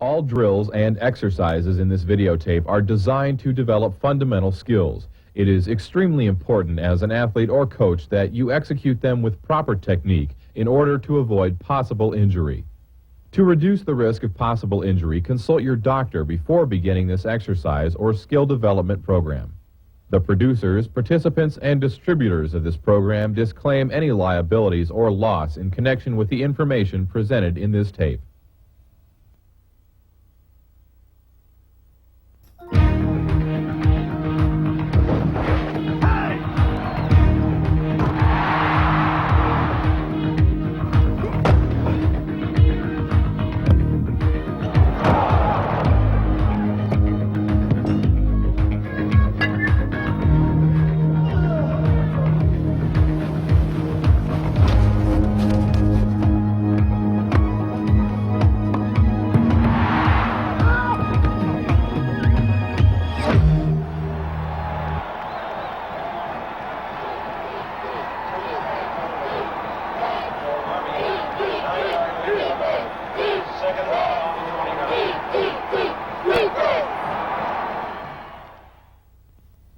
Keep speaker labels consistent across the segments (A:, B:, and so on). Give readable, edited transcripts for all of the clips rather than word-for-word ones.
A: All drills and exercises in this videotape are designed to develop fundamental skills. It is extremely important as an athlete or coach that you execute them with proper technique in order to avoid possible injury. To reduce the risk of possible injury, consult your doctor before beginning this exercise or skill development program. The producers, participants, and distributors of this program disclaim any liabilities or loss in connection with the information presented in this tape.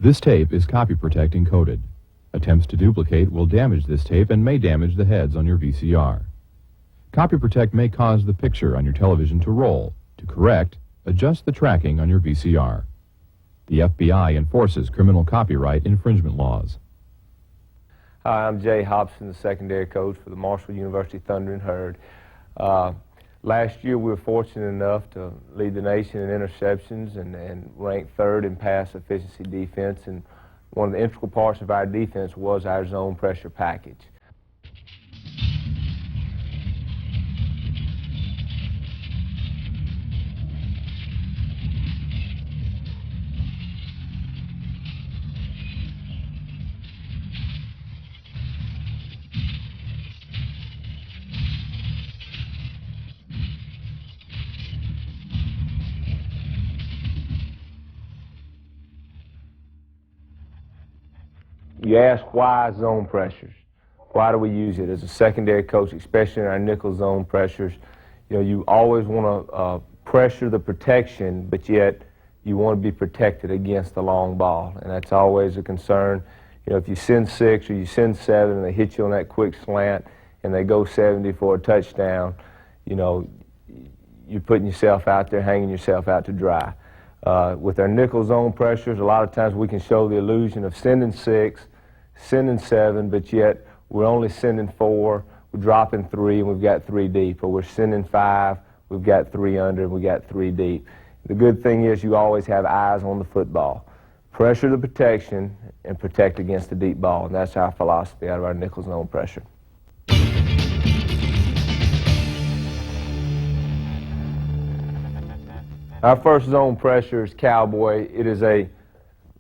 A: This tape is copy protect encoded. Attempts to duplicate will damage this tape and may damage the heads on your VCR. Copy protect may cause the picture on your television to roll. To correct, adjust the tracking on your VCR. The FBI enforces criminal copyright infringement laws.
B: Hi, I'm Jay Hopson, the secondary coach for the Marshall University Thunder and Herd. Last year we were fortunate enough to lead the nation in interceptions and rank third in pass efficiency defense, and one of the integral parts of our defense was our zone pressure package. You ask why zone pressures. Why do we use it? As a secondary coach, especially in our nickel zone pressures, you always want to pressure the protection, but yet you want to be protected against the long ball, and that's always a concern. If you send 6 or you send 7 and they hit you on that quick slant and they go 70 for a touchdown, you're putting yourself out there, hanging yourself out to dry. With our nickel zone pressures, a lot of times we can show the illusion of sending 6, sending 7, but yet we're only sending 4, we're dropping 3, and we've got 3 deep. Or we're sending 5, we've got 3 under, and we've got 3 deep. The good thing is you always have eyes on the football. Pressure the protection and protect against the deep ball, and that's our philosophy out of our nickel zone pressure. Our first zone pressure is Cowboy. It is a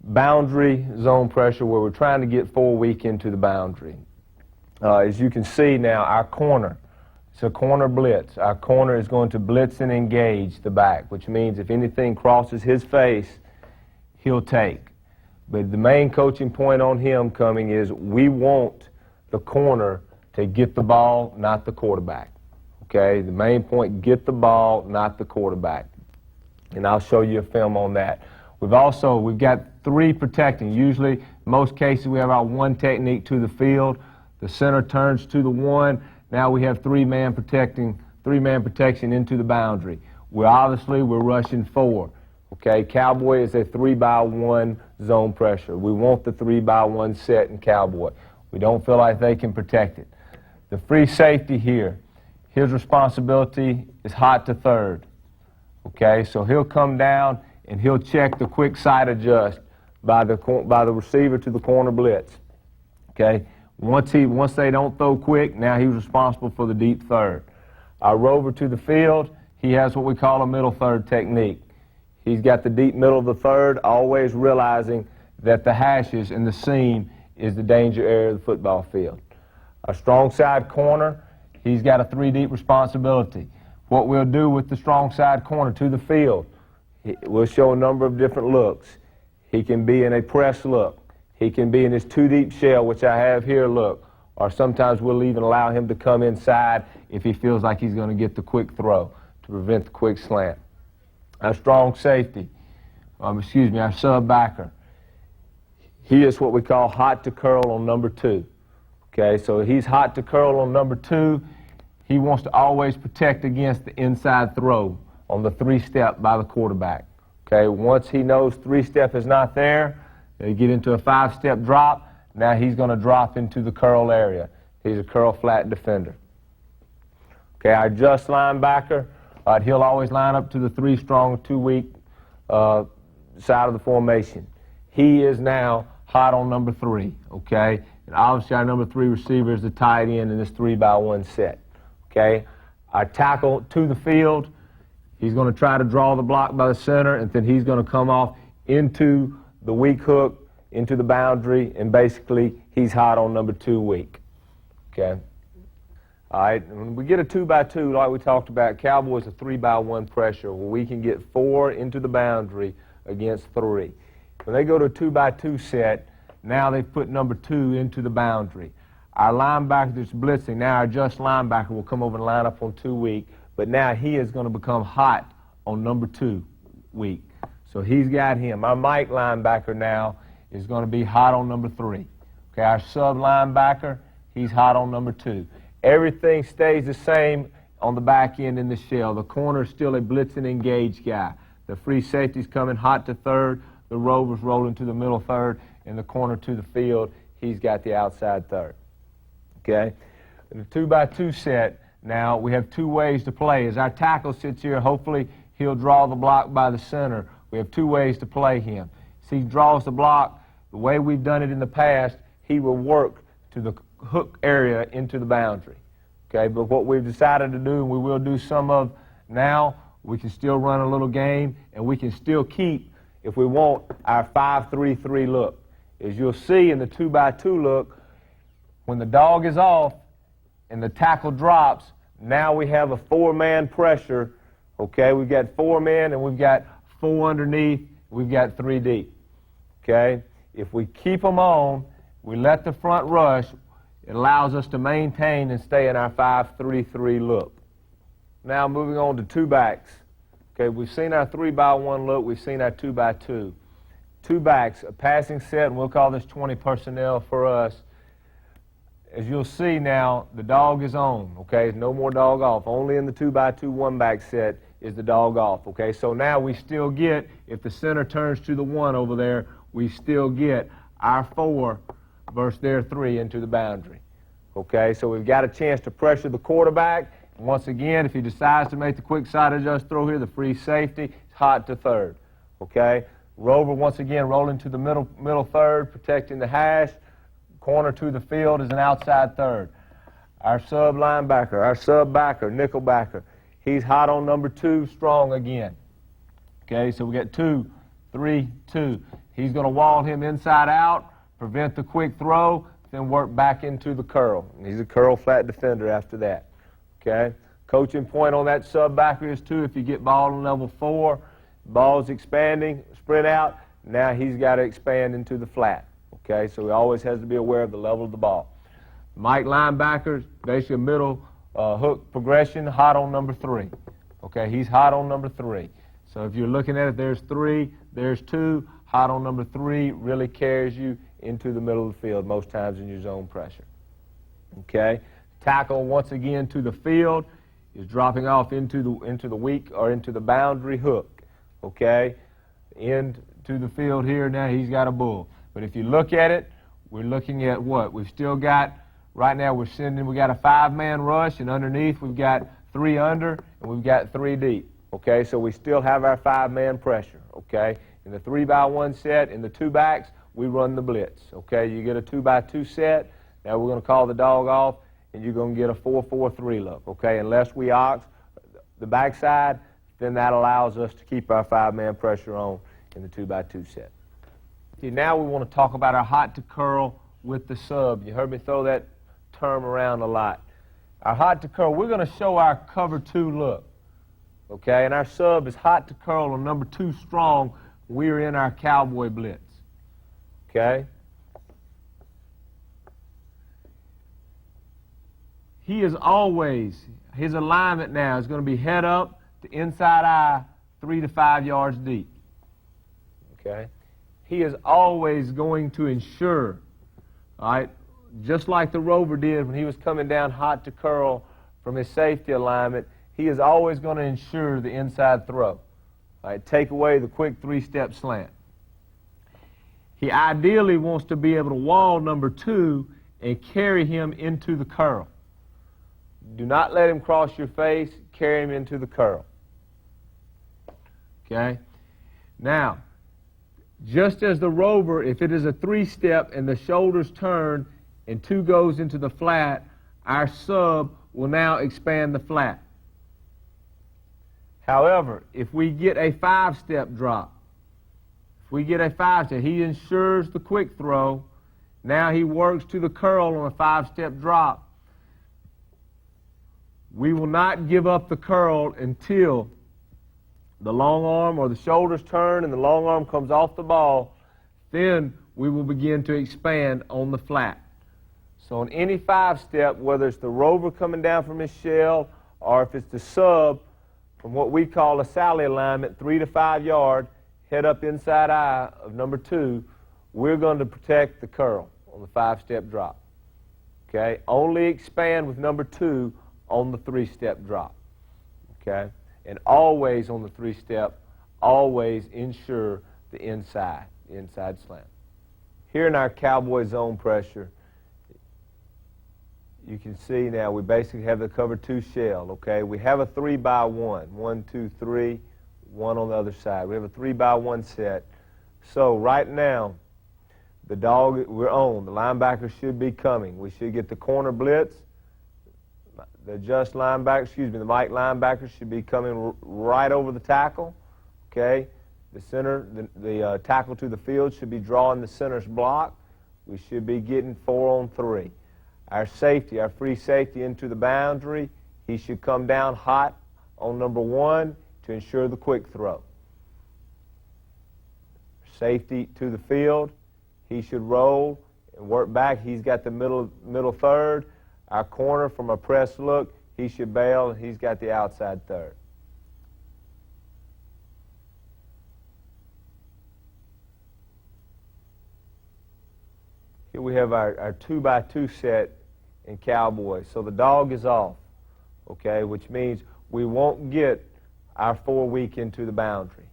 B: boundary zone pressure where we're trying to get 4 weak into the boundary. As you can see now, our corner, it's a corner blitz. Our corner is going to blitz and engage the back, which means if anything crosses his face, he'll take. But the main coaching point on him coming is we want the corner to get the ball, not the quarterback. Okay, the main point, get the ball, not the quarterback. And I'll show you a film on that. We've got 3 protecting. Usually, in most cases, we have our 1 technique to the field. The center turns to the 1. Now we have 3-man protection into the boundary. We're rushing 4. Okay, Cowboy is a 3-by-1 zone pressure. We want the 3-by-1 set in Cowboy. We don't feel like they can protect it. The free safety here, his responsibility is hot to third. Okay, so he'll come down and he'll check the quick side adjust by the receiver to the corner blitz. Okay, once they don't throw quick, now he's responsible for the deep third. Our rover to the field, he has what we call a middle third technique. He's got the deep middle of the third, always realizing that the hashes and the seam is the danger area of the football field. Our strong side corner, he's got a 3 deep responsibility. What we'll do with the strong side corner to the field, we'll show a number of different looks. He can be in a press look. He can be in his 2 deep shell, which I have here look. Or sometimes we'll even allow him to come inside if he feels like he's going to get the quick throw to prevent the quick slant. our strong safety, our sub backer. He is what we call hot to curl on number 2. Okay, so he's hot to curl on number 2. He wants to always protect against the inside throw on the 3-step by the quarterback. Okay, once he knows 3-step is not there, they get into a 5-step drop. Now he's going to drop into the curl area. He's a curl flat defender. Okay, our just linebacker, he'll always line up to the 3 strong, 2 weak side of the formation. He is now hot on number 3, okay? And obviously our number 3 receiver is the tight end in this 3-by-1 set, okay? Our tackle to the field, he's going to try to draw the block by the center, and then he's going to come off into the weak hook, into the boundary, and basically he's hot on number 2 weak, okay? All right, when we get a 2-by-2, like we talked about, Cowboy's a 3-by-1 pressure where we can get 4 into the boundary against 3. When they go to a 2-by-2 set, now they've put number 2 into the boundary. Our linebacker that's blitzing, now our just linebacker will come over and line up on 2 weak, but now he is going to become hot on number 2 weak. So he's got him. Our Mike linebacker now is going to be hot on number 3. Okay, our sub linebacker, he's hot on number 2. Everything stays the same on the back end in the shell. The corner is still a blitz and engage guy. The free safety's coming hot to third. The rover's rolling to the middle third. And the corner to the field, he's got the outside third. Okay? In the 2-by-2 set, now we have 2 ways to play. As our tackle sits here, hopefully he'll draw the block by the center. We have 2 ways to play him. As he draws the block, the way we've done it in the past, he will work to the hook area into the boundary. Okay, but what we've decided to do, and we will do some of now, we can still run a little game, and we can still keep, if we want, our 5-3-3 look. As you'll see in the 2-by-2 look, when the dog is off and the tackle drops, now we have a 4-man pressure. Okay, we've got 4 men and we've got 4 underneath, we've got 3 deep. Okay, if we keep them on, we let the front rush, it allows us to maintain and stay in our 5-3-3 look. Now moving on to 2 backs. Okay, we've seen our 3-by-1 look, we've seen our 2-by-2. 2 backs, a passing set, and we'll call this 20 personnel for us. As you'll see now, the dog is on, okay? No more dog off. Only in the 2-by-2 1-back set is the dog off, okay? So now we still get, if the center turns to the 1 over there, we still get our 4 versus their 3 into the boundary, okay? So we've got a chance to pressure the quarterback. And once again, if he decides to make the quick side adjust throw here, the free safety is hot to third, okay? Rover, once again, rolling to the middle third, protecting the hash. Corner to the field is an outside third. Our sub linebacker, our sub backer, nickel backer, he's hot on number 2, strong again. Okay, so we got 2, 3, 2. He's going to wall him inside out, prevent the quick throw, then work back into the curl. And he's a curl flat defender after that. Okay, coaching point on that sub backer is 2. If you get ball on level 4, ball's expanding, sprint out, now he's got to expand into the flat. Okay, so he always has to be aware of the level of the ball. Mike linebackers, basically a middle hook progression, hot on number 3. Okay, he's hot on number 3. So if you're looking at it, there's 3, there's 2, hot on number 3 really carries you into the middle of the field most times in your zone pressure. Okay, tackle once again to the field is dropping off into the weak or into the boundary hook. Okay, end to the field here, now he's got a bull. But if you look at it, we're looking at what? We've still got, right now we got a 5-man rush, and underneath we've got 3 under, and we've got 3 deep. Okay, so we still have our 5-man pressure. Okay, in the 3-by-1 set, in the 2 backs, we run the blitz. Okay, you get a 2-by-2 set, now we're going to call the dog off, and you're going to get a 4-4-3 look. Okay, unless we ox the backside, then that allows us to keep our 5-man pressure on in the 2-by-2 set. Now we want to talk about our hot to curl with the sub. You heard me throw that term around a lot. Our hot to curl, we're going to show our cover 2 look. Okay, and our sub is hot to curl on number 2 strong. We're in our Cowboy blitz. Okay. He is always, his alignment now is going to be head up to inside eye 3 to 5 yards deep. Okay? He is always going to ensure, all right, just like the rover did when he was coming down hot to curl from his safety alignment, he is always going to ensure the inside throw. All right, take away the quick 3-step slant. He ideally wants to be able to wall number 2 and carry him into the curl. Do not let him cross your face, carry him into the curl. Okay? Now, just as the rover, if it is a 3-step and the shoulders turn and 2 goes into the flat, our sub will now expand the flat. However, if we get a 5-step drop, he ensures the quick throw. Now he works to the curl on a 5-step drop. We will not give up the curl until the long arm or the shoulders turn and the long arm comes off the ball. Then we will begin to expand on the flat. So on any 5-step, whether it's the rover coming down from his shell or if it's the sub from what we call a Sally alignment, 3 to 5 yard, head up inside eye of number 2, we're going to protect the curl on the 5-step drop. Okay? Only expand with number 2 on the 3-step drop. Okay? And always on the 3-step, always ensure the inside slant. Here in our Cowboy zone pressure, you can see now we basically have the cover 2 shell. Okay? We have a 3x1. 1, 2, 3. 1 on the other side. We have a 3x1 set. So right now, the dog we're on, the linebacker should be coming. We should get the corner blitz. The just linebacker, the Mike linebacker should be coming right over the tackle. Okay? The center, the tackle to the field should be drawing the center's block. We should be getting 4 on 3. Our safety, our free safety into the boundary, he should come down hot on number 1 to ensure the quick throw. Safety to the field, he should roll and work back. He's got the middle third. Our corner from a press look, he should bail, and he's got the outside third. Here we have our 2x2 set in Cowboy. So the dog is off, okay, which means we won't get our 4 week into the boundary,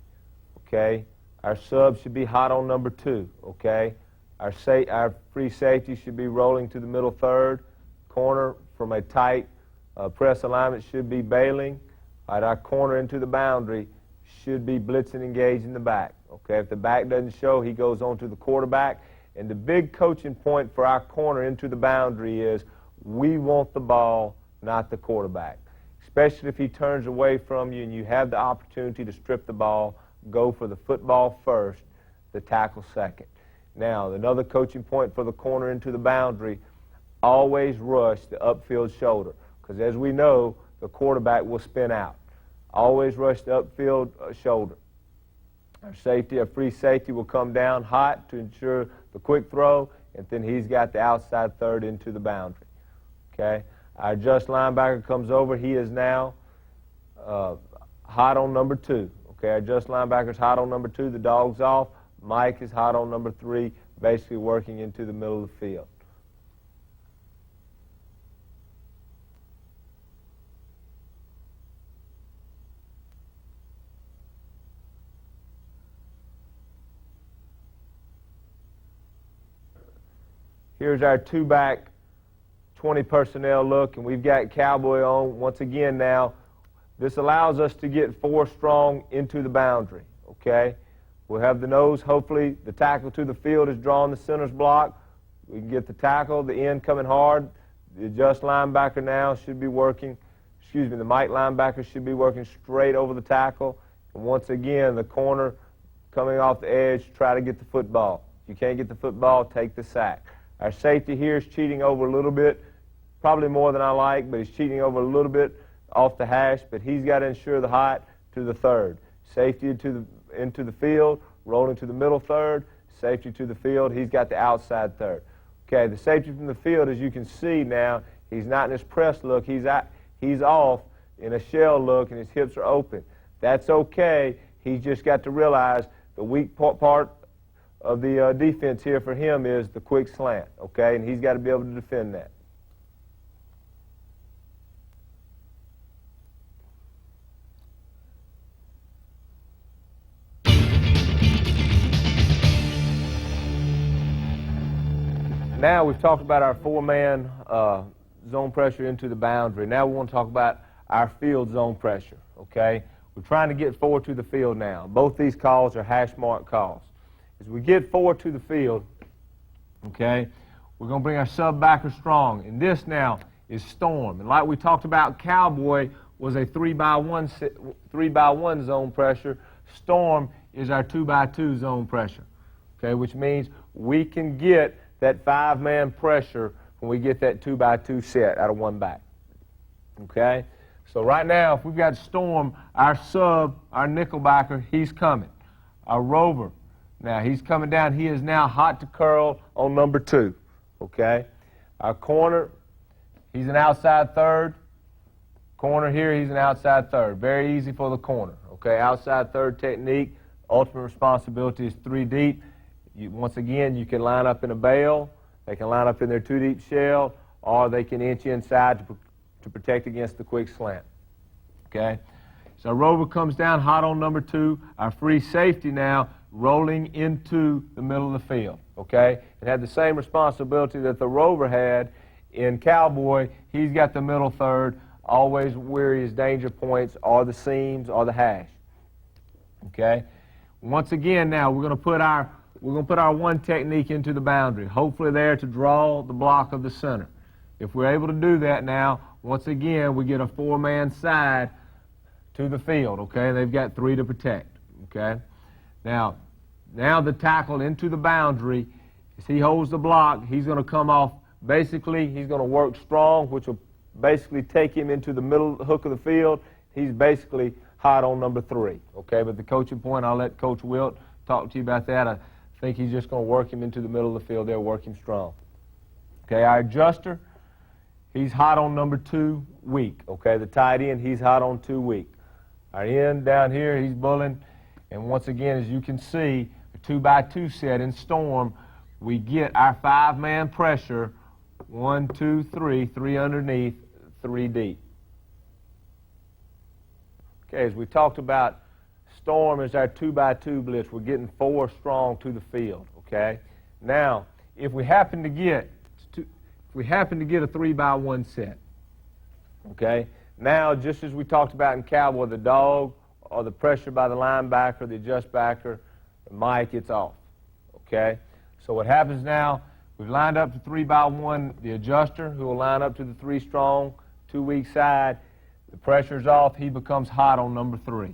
B: okay? Our sub should be hot on number 2, okay? Our free safety should be rolling to the middle third. Corner from a tight press alignment should be bailing. Right, our corner into the boundary should be blitzing engaged in the back, okay? If the back doesn't show, he goes on to the quarterback. And the big coaching point for our corner into the boundary is we want the ball, not the quarterback. Especially if he turns away from you and you have the opportunity to strip the ball, go for the football first, the tackle second. Now, another coaching point for the corner into the boundary, always rush the upfield shoulder. Because as we know, the quarterback will spin out. Always rush the upfield shoulder. Our safety, our free safety will come down hot to ensure the quick throw, and then he's got the outside third into the boundary. Okay? Our just linebacker comes over. He is now hot on number 2. Okay, our just linebacker's hot on number 2. The dog's off. Mike is hot on number 3, basically working into the middle of the field. Here's our 2-back 20 personnel look, and we've got Cowboy on once again now. This allows us to get 4 strong into the boundary, okay? We'll have the nose, hopefully the tackle to the field is drawing the center's block. We can get the tackle, the end coming hard. The just linebacker now should be working, the Mike linebacker should be working straight over the tackle. And once again, the corner coming off the edge, try to get the football. If you can't get the football, take the sack. Our safety here is cheating over a little bit, probably more than I like, but he's cheating over a little bit off the hash, but he's got to ensure the hot to the third. Safety into the field, rolling to the middle third, safety to the field, he's got the outside third. Okay, the safety from the field, as you can see now, he's not in his press look, he's off in a shell look and his hips are open. That's okay. He's just got to realize the weak part of the defense here for him is the quick slant, okay? And he's got to be able to defend that. Now we've talked about our four-man zone pressure into the boundary. Now we want to talk about our field zone pressure, okay? We're trying to get four to the field now. Both these calls are hash mark calls. As we get four to the field, okay, we're going to bring our sub-backer strong. And this now is storm. And like we talked about, Cowboy was a 3x1 zone pressure. Storm is our 2x2 zone pressure, okay, which means we can get that five-man pressure when we get that 2x2 set out of one back, okay? So right now, if we've got storm, our sub, our nickelbacker, he's coming. Our rover, now he's coming down. He is now hot to curl on number 2, okay? Our corner, he's an outside third. Corner here, he's an outside third. Very easy for the corner, okay? Outside third technique. Ultimate responsibility is 3 deep. Once again, you can line up in a bail, they can line up in their 2-deep shell, or they can inch inside to protect against the quick slant. Okay? So rover comes down hot on number 2. Our free safety now rolling into the middle of the field. Okay? It had the same responsibility that the rover had in Cowboy. He's got the middle third, always where his danger points are the seams or the hash. Okay? Once again now, we're going to put our one technique into the boundary, hopefully there to draw the block of the center. If we're able to do that now, once again, we get a 4-man side to the field, okay? They've got 3 to protect, okay? Now the tackle into the boundary, as he holds the block, he's going to come off, basically, he's going to work strong, which will basically take him into the middle hook of the field. He's basically hot on number 3, okay? But the coaching point, I'll let Coach Wilt talk to you about that. I think he's just going to work him into the middle of the field there, work him strong. Okay, our adjuster, he's hot on number 2, weak. Okay, the tight end, he's hot on 2, weak. Our end down here, he's bulling. And once again, as you can see, a 2x2 set in storm, we get our 5-man pressure, 1, 2, 3, 3 underneath, 3 deep. Okay, as we talked about, storm is our 2x2 blitz. We're getting 4 strong to the field, okay? Now, if we happen to get a 3x1 set, okay? Now, just as we talked about in Cowboy, the dog or the pressure by the linebacker, the adjust backer, the mic, it's off, okay? So what happens now, we've lined up to 3x1, the adjuster, who will line up to the 3 strong, 2 weak side. The pressure's off, he becomes hot on number 3.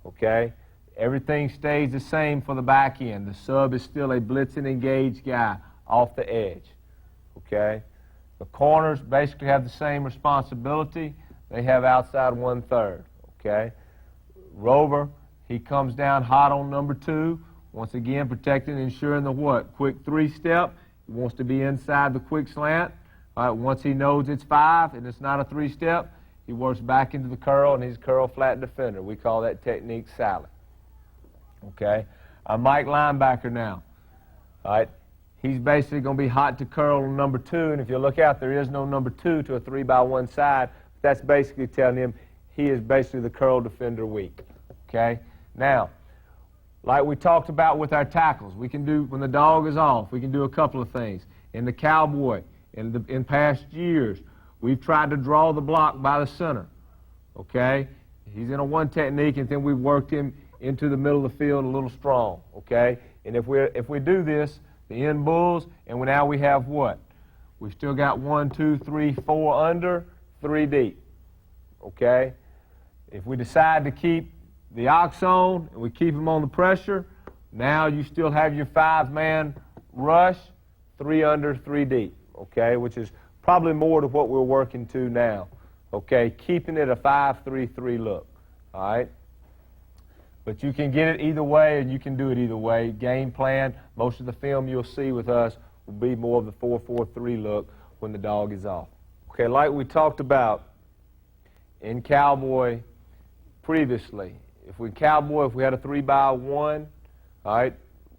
B: Okay? Everything stays the same for the back end. The sub is still a blitz and engage guy off the edge. Okay? The corners basically have the same responsibility. They have outside 1/3. Okay? Rover, he comes down hot on number 2. Once again, protecting, ensuring the what? Quick 3-step. He wants to be inside the quick slant. All right, once he knows it's 5 and it's not a 3-step, he works back into the curl, and he's curl flat defender. We call that technique salad. Okay? Our Mike linebacker now. All right? He's basically going to be hot to curl on number 2, and if you look out, there is no number 2 to a 3x1 side. That's basically telling him he is basically the curl defender weak. Okay? Now, like we talked about with our tackles, we can do, when the dog is off, we can do a couple of things. In the Cowboy, in past years, we've tried to draw the block by the center, okay? He's in a 1 technique, and then we've worked him into the middle of the field a little strong, okay? And if we do this, the end bulls, and now we have what? We've still got 1, 2, 3, 4 under, 3 deep, okay? If we decide to keep the ox on, and we keep him on the pressure, now you still have your 5-man rush, 3 under, 3 deep, okay? Which is probably more to what we're working to now, okay? Keeping it a 5-3-3 look, all right? But you can get it either way, and you can do it either way. Game plan, most of the film you'll see with us will be more of the 4-4-3 look when the dog is off. Okay, like we talked about in Cowboy previously, if we Cowboy, if we had a 3-by-1, all right,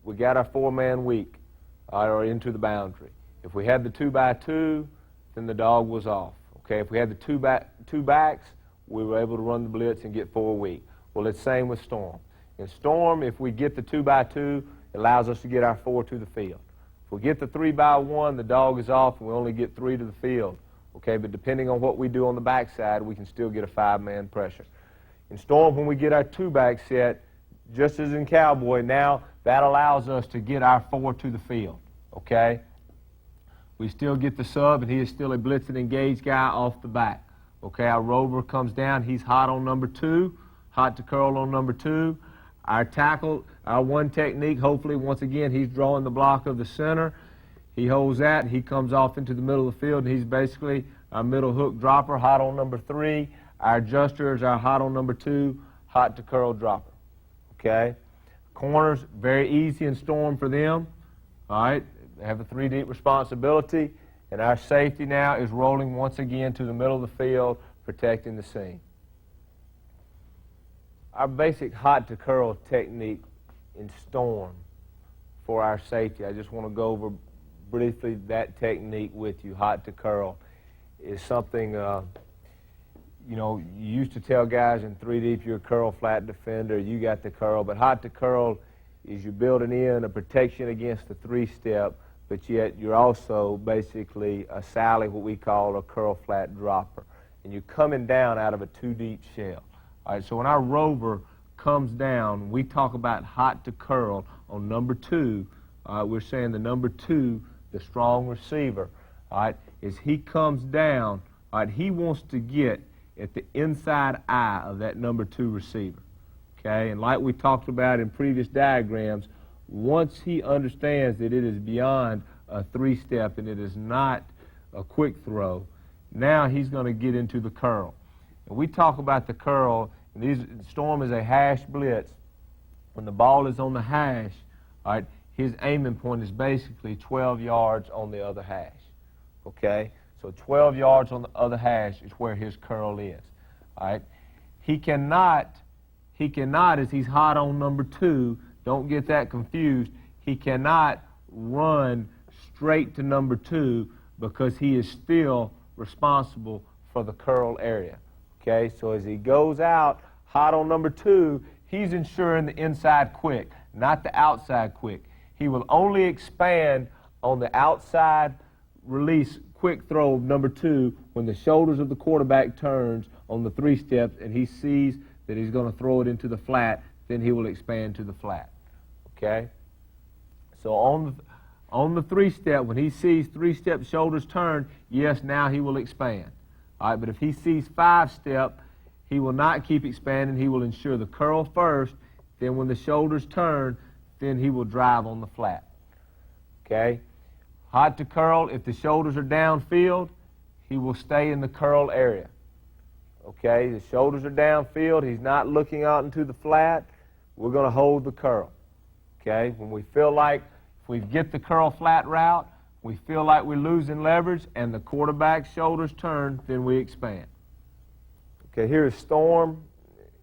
B: we got our 4-man weak, all right, or into the boundary. If we had the 2-by-2, then the dog was off. Okay, if we had the two backs, we were able to run the blitz and get 4 weak. Well, it's the same with Storm. In Storm, if we get the 2-by-2, it allows us to get our 4 to the field. If we get the 3-by-1, the dog is off and we only get 3 to the field. Okay, but depending on what we do on the backside, we can still get a 5-man pressure. In Storm, when we get our 2-back set, just as in Cowboy, now that allows us to get our 4 to the field. Okay? We still get the sub, and he is still a blitz and engage guy off the back. Okay, our rover comes down. He's hot on number 2, hot to curl on number 2. Our tackle, our one technique, hopefully, once again, he's drawing the block of the center. He holds that. He comes off into the middle of the field, and he's basically our middle hook dropper, hot on number 3. Our adjuster is our hot on number 2, hot to curl dropper. Okay? Corners, very easy in Storm for them. All right? They have a 3-deep responsibility, and our safety now is rolling once again to the middle of the field, protecting the seam. Our basic hot to curl technique in Storm for our safety, I just want to go over briefly that technique with you. Hot to curl is something, you know, you used to tell guys in 3-deep, you're a curl flat defender, you got the curl, but hot to curl is you're building in a protection against the 3-step, but yet you're also basically a Sally, what we call a curl flat dropper. And you're coming down out of a 2-deep shell. All right, so when our rover comes down, we talk about hot to curl on number 2. We're saying the number 2, the strong receiver, all right, as he comes down, all right, he wants to get at the inside eye of that number 2 receiver. Okay, and like we talked about in previous diagrams, once he understands that it is beyond a 3-step and it is not a quick throw, now he's going to get into the curl. And we talk about the curl, and Storm is a hash blitz. When the ball is on the hash, all right, his aiming point is basically 12 yards on the other hash. Okay, so 12 yards on the other hash is where his curl is. All right, he cannot, as he's hot on number 2, don't get that confused, he cannot run straight to number 2 because he is still responsible for the curl area. Okay, so as he goes out hot on number 2, he's ensuring the inside quick, not the outside quick. He will only expand on the outside release quick throw of number 2 when the shoulders of the quarterback turns on the 3 steps and he sees that he's going to throw it into the flat, then he will expand to the flat. Okay? So on the 3-step, when he sees 3-step shoulders turn, yes, now he will expand. All right, but if he sees 5-step, he will not keep expanding. He will ensure the curl first, then when the shoulders turn, then he will drive on the flat. Okay? Hot to curl, if the shoulders are downfield, he will stay in the curl area. Okay, the shoulders are downfield, he's not looking out into the flat, we're going to hold the curl. Okay, when we feel like if we get the curl flat route, we feel like we're losing leverage and the quarterback's shoulders turn, then we expand. Okay, here is Storm,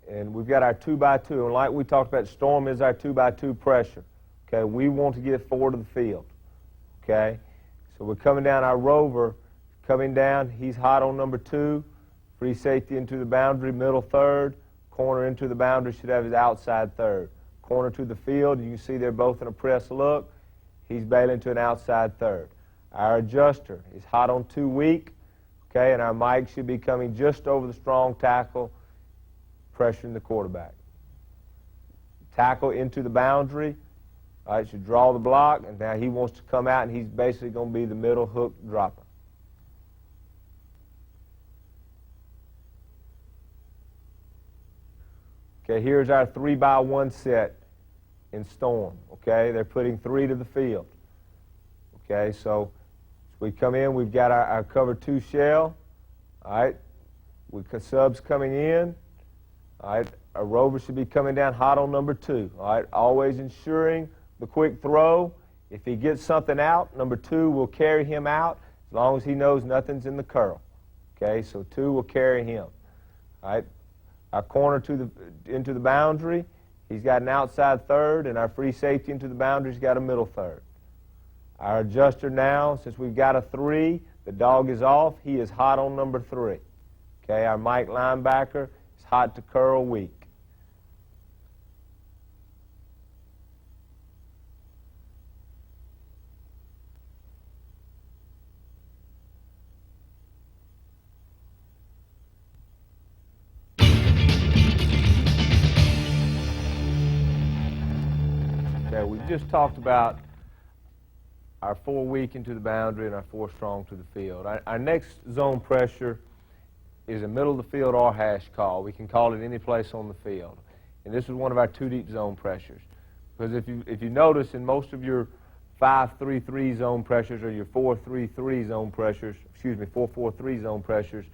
B: and we've got our 2-by-2, and like we talked about, Storm is our 2-by-2 pressure. Okay, we want to get 4 to the field. Okay, so we're coming down, our rover coming down, he's hot on number 2, free safety into the boundary, middle third, corner into the boundary, should have his outside third. Corner to the field, you can see they're both in a press look. He's bailing to an outside third. Our adjuster is hot on 2 weak, okay, and our mic should be coming just over the strong tackle, pressuring the quarterback. Tackle into the boundary, all right, should draw the block, and now he wants to come out, and he's basically going to be the middle hook dropper. Okay, here's our 3-by-1 set in Storm. Okay, they're putting 3 to the field. Okay, so as we come in, we've got our cover 2 shell. All right, subs coming in. All right, our rover should be coming down hot on number 2. All right, always ensuring the quick throw. If he gets something out, number 2 will carry him out as long as he knows nothing's in the curl. Okay, so 2 will carry him. All right. Our corner into the boundary, he's got an outside third, and our free safety into the boundary, he's got a middle third. Our adjuster now, since we've got a 3, the dog is off, he is hot on number 3. Okay, our Mike linebacker is hot to curl weak. Okay, we just talked about our 4 weak into the boundary and our 4 strong to the field. Our next zone pressure is a middle of the field or hash call. We can call it any place on the field. And this is one of our 2 deep zone pressures. Because if you notice in most of your 5-3-3 zone pressures or your 4-3-3 zone pressures, 4-4-3 zone pressures,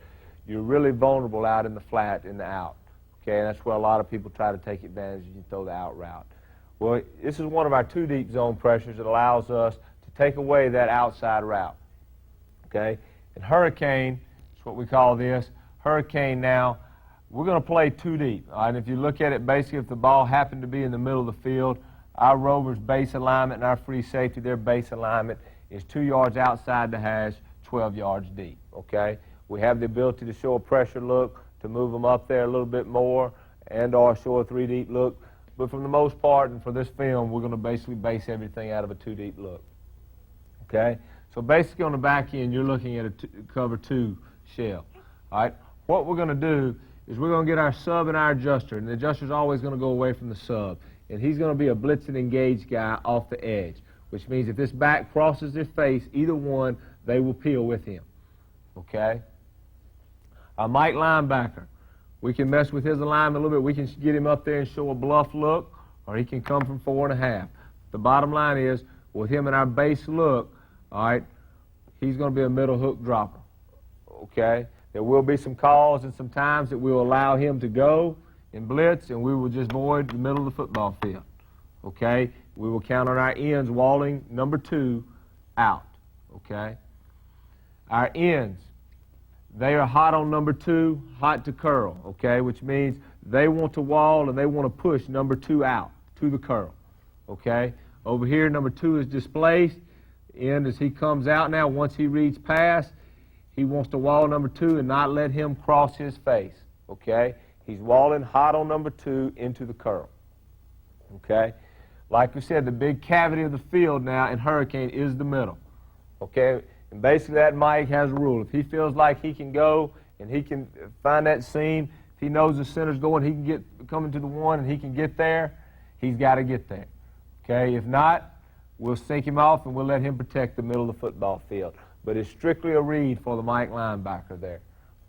B: you're really vulnerable out in the flat in the out. Okay, and that's where a lot of people try to take advantage and you throw the out route. Well, this is one of our 2 deep zone pressures that allows us to take away that outside route. Okay? And hurricane is what we call this. Hurricane now, we're going to play 2 deep. All right? And if you look at it, basically, if the ball happened to be in the middle of the field, our rover's base alignment and our free safety, their base alignment is 2 yards outside the hash, 12 yards deep. Okay? We have the ability to show a pressure look, to move them up there a little bit more, and or show a 3 deep look. But for the most part, and for this film, we're going to basically base everything out of a 2 deep look. Okay? So basically on the back end, you're looking at a cover 2 shell. All right? What we're going to do is we're going to get our sub and our adjuster, and the adjuster's always going to go away from the sub. And he's going to be a blitz and engage guy off the edge, which means if this back crosses their face, either one, they will peel with him. Okay? Our Mike linebacker. We can mess with his alignment a little bit. We can get him up there and show a bluff look, or he can come from 4.5. The bottom line is, with him in our base look, all right, he's going to be a middle hook dropper. Okay? There will be some calls and some times that we'll allow him to go and blitz, and we will just void the middle of the football field. Okay? We will count on our ends walling number 2 out. Okay? Our ends. They are hot on number 2, hot to curl, okay, which means they want to wall and they want to push number 2 out to the curl, okay. Over here, number 2 is displaced, and as he comes out now, once he reads pass, he wants to wall number 2 and not let him cross his face, okay. He's walling hot on number 2 into the curl, okay. Like we said, the big cavity of the field now in hurricane is the middle, okay. And basically that Mike has a rule. If he feels like he can go and he can find that seam, if he knows the center's going, he can get coming to the 1 and he can get there, he's got to get there. Okay? If not, we'll sink him off and we'll let him protect the middle of the football field. But it's strictly a read for the Mike linebacker there.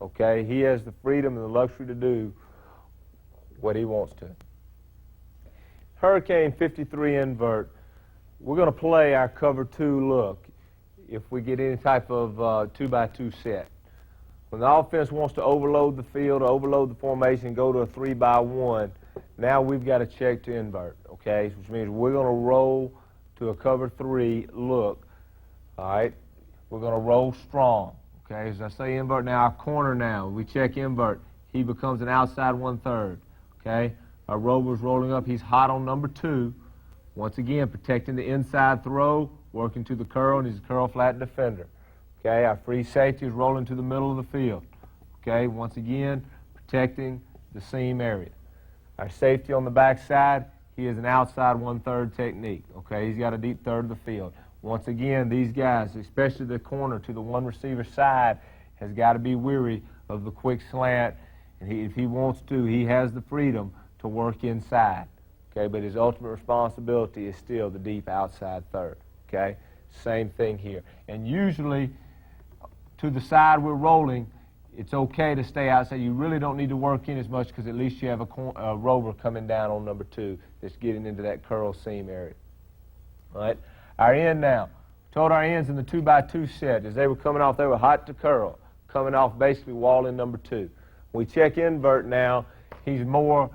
B: Okay? He has the freedom and the luxury to do what he wants to. Hurricane 53 invert, we're going to play our cover 2 look if we get any type of 2x2 set. When the offense wants to overload the field, or overload the formation, go to a 3x1, now we've got to check to invert, okay? Which means we're going to roll to a cover 3 look, all right? We're going to roll strong, okay? As I say invert now, our corner now, we check invert. He becomes an outside 1/3, okay? Our rover's rolling up. He's hot on number 2. Once again, protecting the inside throw, working to the curl, and he's a curl flat defender. Okay, our free safety is rolling to the middle of the field. Okay, once again, protecting the seam area. Our safety on the backside, he is an outside 1/3 technique. Okay, he's got a deep third of the field. Once again, these guys, especially the corner to the 1 receiver side, has got to be weary of the quick slant, and if he wants to, he has the freedom to work inside. Okay, but his ultimate responsibility is still the deep outside third. Okay, same thing here. And usually, to the side we're rolling, it's okay to stay outside. You really don't need to work in as much because at least you have a rover coming down on number 2 that's getting into that curl seam area. All right, our end now. Told our ends in the 2x2 set as they were coming off, they were hot to curl, coming off basically walling number 2. We check invert now. He's more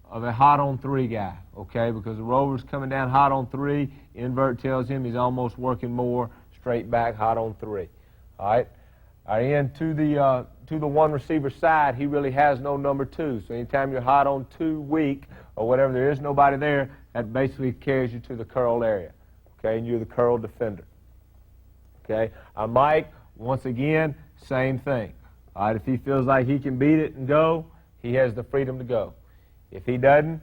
B: of a hot on 3 guy, okay, because the rover's coming down hot on 3. Invert tells him he's almost working more straight back hot on 3. All right, our end to to the one receiver side, he really has no number 2. So anytime you're hot on 2 weak or whatever, there is nobody there, that basically carries you to the curl area. Okay, and you're the curl defender. Okay, Mike, once again, same thing. All right, if he feels like he can beat it and go, he has the freedom to go. If he doesn't,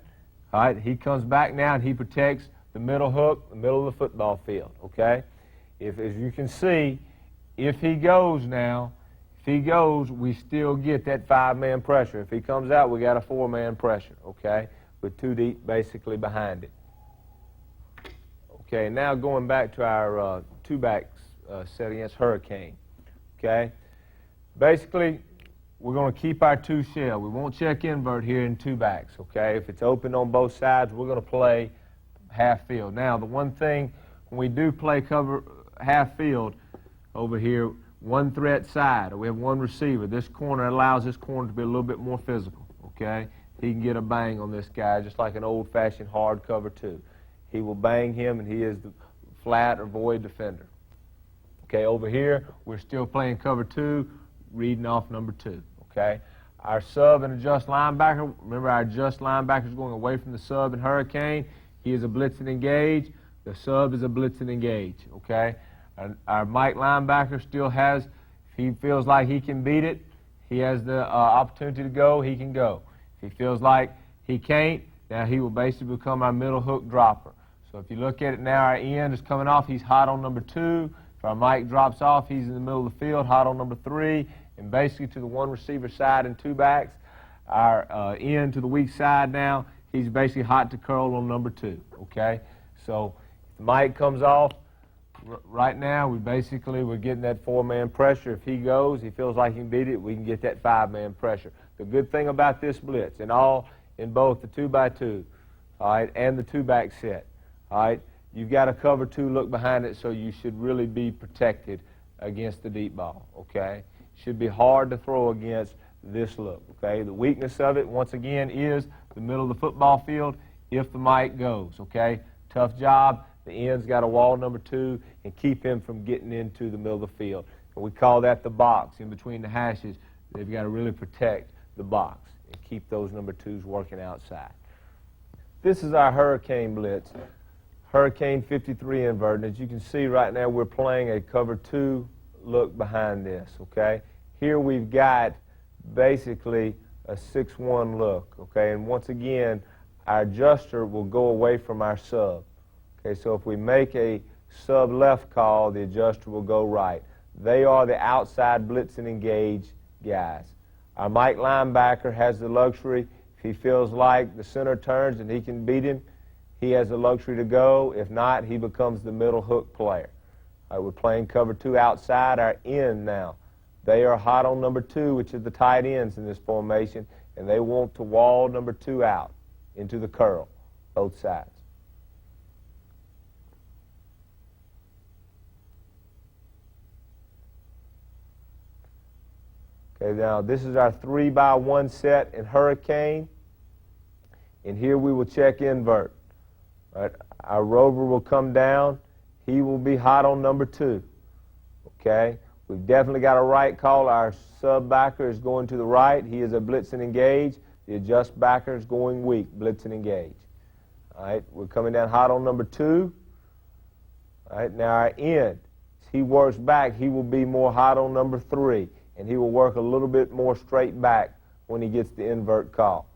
B: all right, he comes back now and he protects the middle hook, the middle of the football field. Okay, if, as you can see, if he goes now, if he goes, we still get that 5-man pressure. If he comes out, we got a 4-man pressure. Okay, with 2 deep basically behind it. Okay, now going back to our 2-backs set against Hurricane. Okay, basically we're going to keep our 2 shell. We won't check invert here in 2-backs. Okay, if it's open on both sides, we're going to play half field. Now the one thing when we do play cover half field over here, 1 threat side, or we have 1 receiver. This corner allows this corner to be a little bit more physical. Okay, he can get a bang on this guy just like an old-fashioned hard cover 2. He will bang him, and he is the flat or void defender. Okay, over here, we're still playing cover 2, reading off number 2. Okay, our sub and adjust linebacker, remember our adjust linebacker is going away from the sub and Hurricane. He is a blitz and engage. The sub is a blitz and engage. Okay, our Mike linebacker still has, if he feels like he can beat it, he has the opportunity to go, he can go. If he feels like he can't, now he will basically become our middle hook dropper. So if you look at it now, our end is coming off. He's hot on number 2. If our Mike drops off, he's in the middle of the field, hot on number 3. And basically to the 1 receiver side and 2-backs, our end to the weak side now, he's basically hot to curl on number 2. Okay? So if Mike comes off, right now we're getting that 4-man pressure. If he goes, he feels like he can beat it, we can get that 5-man pressure. The good thing about this blitz, in both the 2x2, all right, and the 2-back set, all right, you've got a cover 2 look behind it, so you should really be protected against the deep ball, okay? Should be hard to throw against this look, okay? The weakness of it, once again, is the middle of the football field if the Mike goes, okay? Tough job. The end's got a wall number 2 and keep him from getting into the middle of the field. And we call that the box. In between the hashes, they've got to really protect the box and keep those number 2s working outside. This is our Hurricane blitz. Hurricane 53 invert, and as you can see right now we're playing a cover 2 look behind this, okay? Here we've got basically a 6-1 look, okay? And once again, our adjuster will go away from our sub. Okay, so if we make a sub left call, the adjuster will go right. They are the outside blitz and engage guys. Our Mike linebacker has the luxury, if he feels like the center turns and he can beat him, he has the luxury to go. If not, he becomes the middle hook player. All right, we're playing cover 2 outside our end now. They are hot on number 2, which is the tight ends in this formation, and they want to wall number 2 out into the curl, both sides. Okay, now this is our 3x1 set in Hurricane, and here we will check invert. Right, our rover will come down. He will be hot on number 2. Okay, we've definitely got a right call. Our sub backer is going to the right. He is a blitz and engage. The adjust backer is going weak, blitz and engage. All right, we're coming down hot on number 2. All right, now our end, as he works back, he will be more hot on number 3, and he will work a little bit more straight back when he gets the invert call.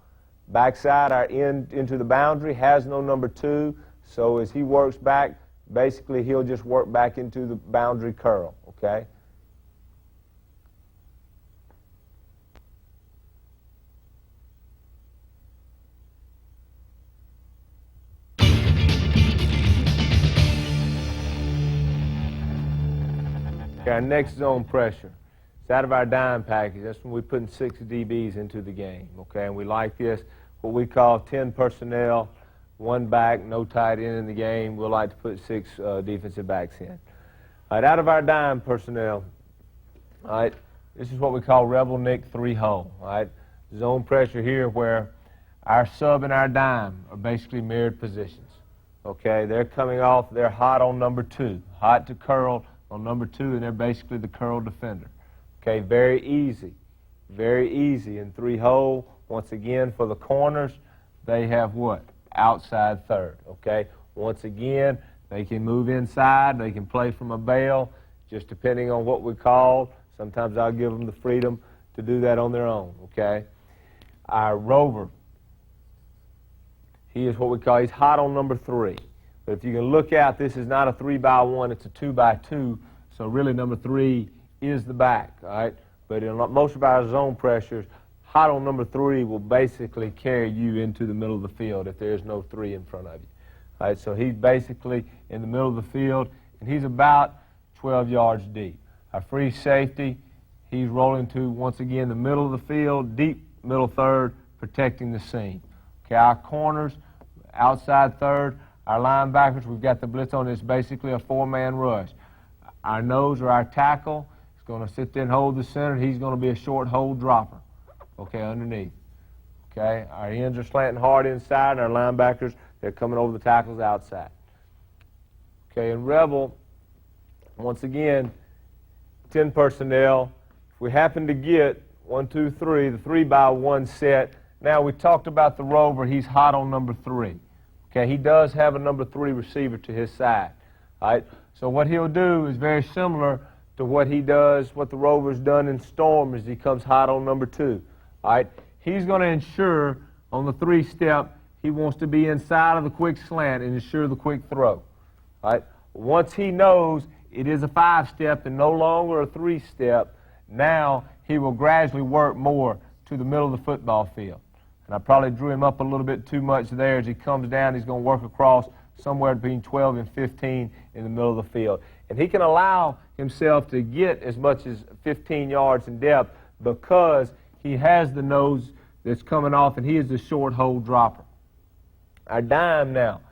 B: Backside, our end into the boundary has no number 2, so as he works back, basically he'll just work back into the boundary curl, okay? Okay, our next zone pressure. It's out of our dime package. That's when we're putting 6 DBs into the game, okay? And we like this, what we call 10 personnel, 1 back, no tight end in the game. We'll like to put 6 defensive backs in. All right, out of our dime personnel, all right, this is what we call Rebel Nick 3 hole, all right? Zone pressure here where our sub and our dime are basically mirrored positions, okay? They're coming off, they're hot on number 2, hot to curl on number 2, and they're basically the curl defender. Okay, very easy. Very easy in 3-hole. Once again, for the corners, they have what? Outside third, okay? Once again, they can move inside. They can play from a bail, just depending on what we call. Sometimes I'll give them the freedom to do that on their own, okay? Our rover, he is what we call, he's hot on number 3. But if you can look out, this is not a 3x1, it's a 2x2. So really number 3 is the back, all right? But in most of our zone pressures, hot on number 3 will basically carry you into the middle of the field if there's no 3 in front of you. All right, so he's basically in the middle of the field, and he's about 12 yards deep. Our free safety, he's rolling to, once again, the middle of the field, deep middle third, protecting the seam. Okay, our corners, outside third. Our linebackers, we've got the blitz on. It's basically a 4-man rush. Our nose or our tackle is going to sit there and hold the center. He's going to be a short hold dropper, okay, underneath. Okay, our ends are slanting hard inside, and our linebackers, they're coming over the tackles outside. Okay, in Rebel, once again, 10 personnel. If we happen to get 1, 2, 3, the 3x1 set. Now, we talked about the rover. He's hot on number 3. Okay, he does have a number 3 receiver to his side. All right, so what he'll do is very similar to what he does, what the rover's done in Storm, is he comes hot on number 2. All right, he's going to ensure on the 3-step, he wants to be inside of the quick slant and ensure the quick throw. All right, once he knows it is a 5-step and no longer a 3-step, now he will gradually work more to the middle of the football field. And I probably drew him up a little bit too much there. As he comes down, he's going to work across somewhere between 12 and 15 in the middle of the field. And he can allow himself to get as much as 15 yards in depth because he has the nose that's coming off, and he is the short hold dropper. Our dime now,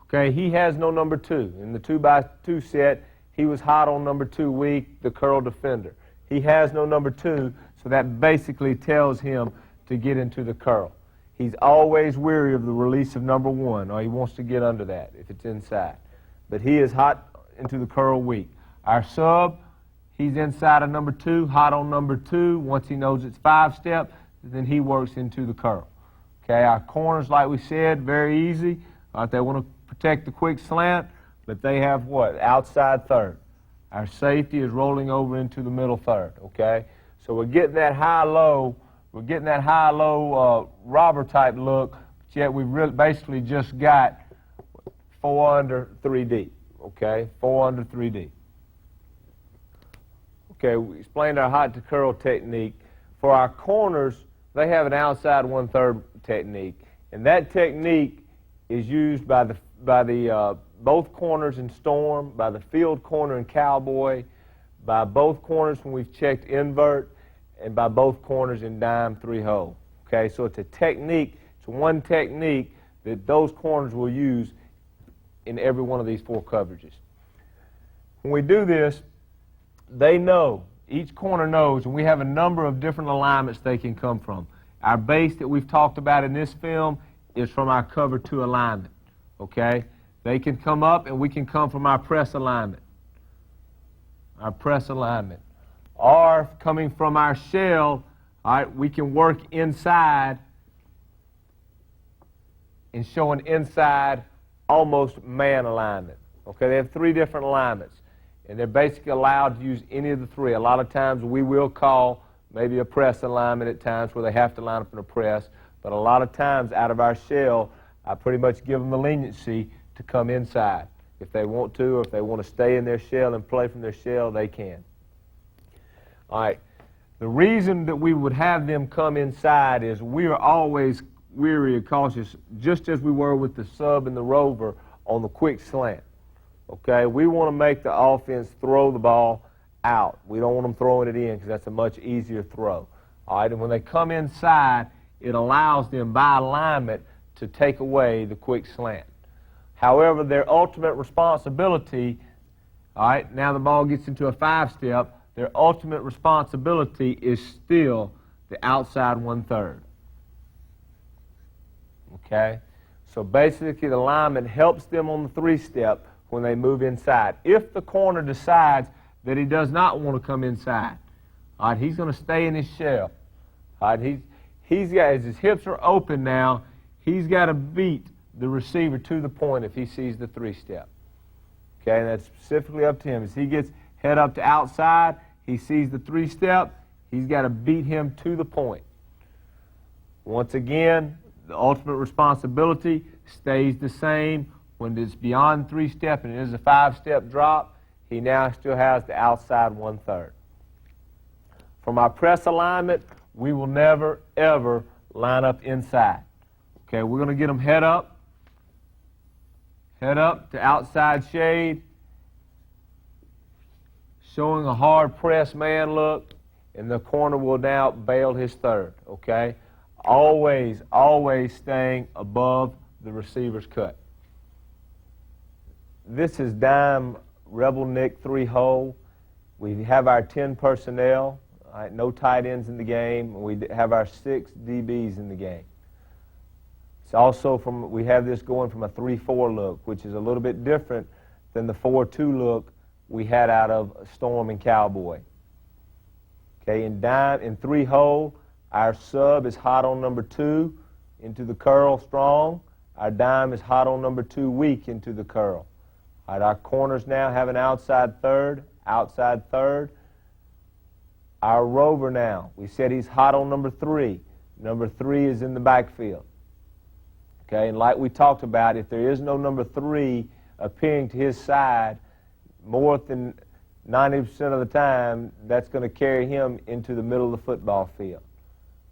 B: okay, he has no number 2. In the 2x2 set, he was hot on number 2 weak, the curl defender. He has no number 2, so that basically tells him to get into the curl. He's always weary of the release of number 1, or he wants to get under that if it's inside. But he is hot into the curl weak. Our sub, he's inside of number 2, hot on number 2. Once he knows it's 5-step, then he works into the curl. Okay, our corners, like we said, very easy. They want to protect the quick slant, but they have what? Outside third. Our safety is rolling over into the middle third, okay? So we're getting that high-low, robber-type look, but yet we've basically just got 4 under 3 deep, okay? 4 under 3 deep. Okay, we explained our hot to curl technique. For our corners, they have an outside 1/3 technique, and that technique is used by both corners in Storm, by the field corner in Cowboy, by both corners when we've checked invert, and by both corners in dime 3-hole. Okay, so it's a technique, it's one technique that those corners will use in every one of these 4 coverages. When we do this, they know, each corner knows, and we have a number of different alignments they can come from. Our base that we've talked about in this film is from our cover 2 alignment, okay? They can come up, and we can come from our press alignment. Our press alignment. Or coming from our shell, all right, we can work inside and show an inside almost man alignment. Okay, they have 3 different alignments, and they're basically allowed to use any of the 3. A lot of times we will call maybe a press alignment at times where they have to line up in a press, but a lot of times out of our shell, I pretty much give them the leniency to come inside. If they want to, or if they want to stay in their shell and play from their shell, they can. All right, the reason that we would have them come inside is we are always weary and cautious, just as we were with the sub and the rover on the quick slant. Okay, we want to make the offense throw the ball out. We don't want them throwing it in because that's a much easier throw. All right, and when they come inside, it allows them by alignment to take away the quick slant. However, their ultimate responsibility, all right, now the ball gets into a 5-step, their ultimate responsibility is still the outside 1/3. Okay? So basically the lineman helps them on the 3-step when they move inside. If the corner decides that he does not want to come inside, all right, he's going to stay in his shell. He's got, as his hips are open now, he's got to beat the receiver to the point if he sees the three-step. Okay, and that's specifically up to him. As he gets head up to outside, he sees the three-step, he's got to beat him to the point. Once again, the ultimate responsibility stays the same. When it's beyond three-step and it is a five-step drop, he now still has the outside one-third. From our press alignment, we will never, ever line up inside. Okay, we're going to get them head up to outside shade, showing a hard press man look, and the corner will now bail his third, okay? Always, always staying above the receiver's cut. This is dime Rebel Nick 3-hole. We have our 10 personnel, right, no tight ends in the game. We have our 6 DBs in the game. It's also we have this going from a 3-4 look, which is a little bit different than the 4-2 look we had out of Storm and Cowboy. Okay, in 3-hole, our sub is hot on number 2 into the curl strong. Our dime is hot on number 2 weak into the curl. All right, our corners now have an outside third. Our rover now, we said he's hot on number 3. Number 3 is in the backfield. Okay, and like we talked about, if there is no number 3 appearing to his side, more than 90% of the time, that's going to carry him into the middle of the football field.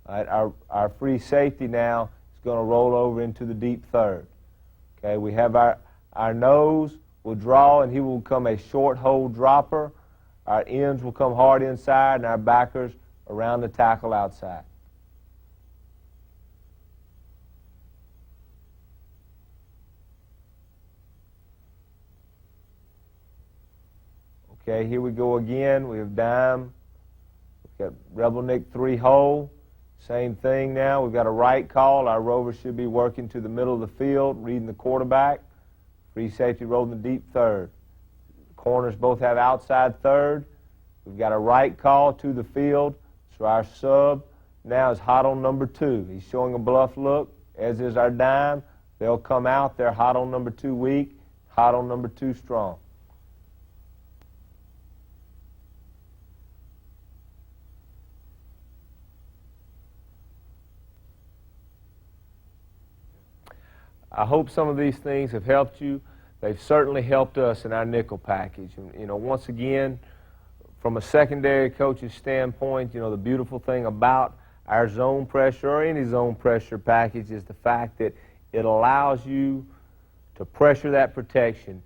B: All right, our free safety now is going to roll over into the deep third. Okay, we have our nose will draw, and he will become a short hole dropper. Our ends will come hard inside, and our backers around the tackle outside. Okay, here we go again. We have dime. We've got Rebel Nick 3-hole. Same thing now. We've got a right call. Our rover should be working to the middle of the field, reading the quarterback. Free safety rolling the deep third. Corners both have outside third. We've got a right call to the field. So our sub now is hot on number 2. He's showing a bluff look, as is our dime. They'll come out. They're hot on number 2 weak, hot on number 2 strong. I hope some of these things have helped you. They've certainly helped us in our nickel package. And, you know, once again, from a secondary coach's standpoint, you know, the beautiful thing about our zone pressure or any zone pressure package is the fact that it allows you to pressure that protection,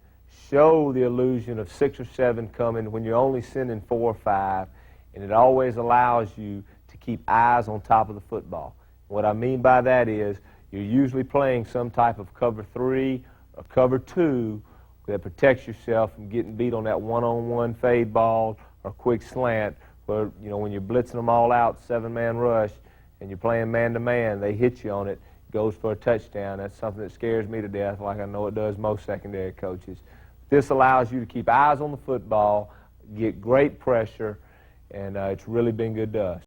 B: show the illusion of 6 or 7 coming when you're only sending 4 or 5, and it always allows you to keep eyes on top of the football. What I mean by that is you're usually playing some type of cover 3 or cover 2 that protects yourself from getting beat on that one-on-one fade ball or quick slant where, you know, when you're blitzing them all out, 7-man rush, and you're playing man-to-man, they hit you on it, goes for a touchdown. That's something that scares me to death, like I know it does most secondary coaches. This allows you to keep eyes on the football, get great pressure, and it's really been good to us.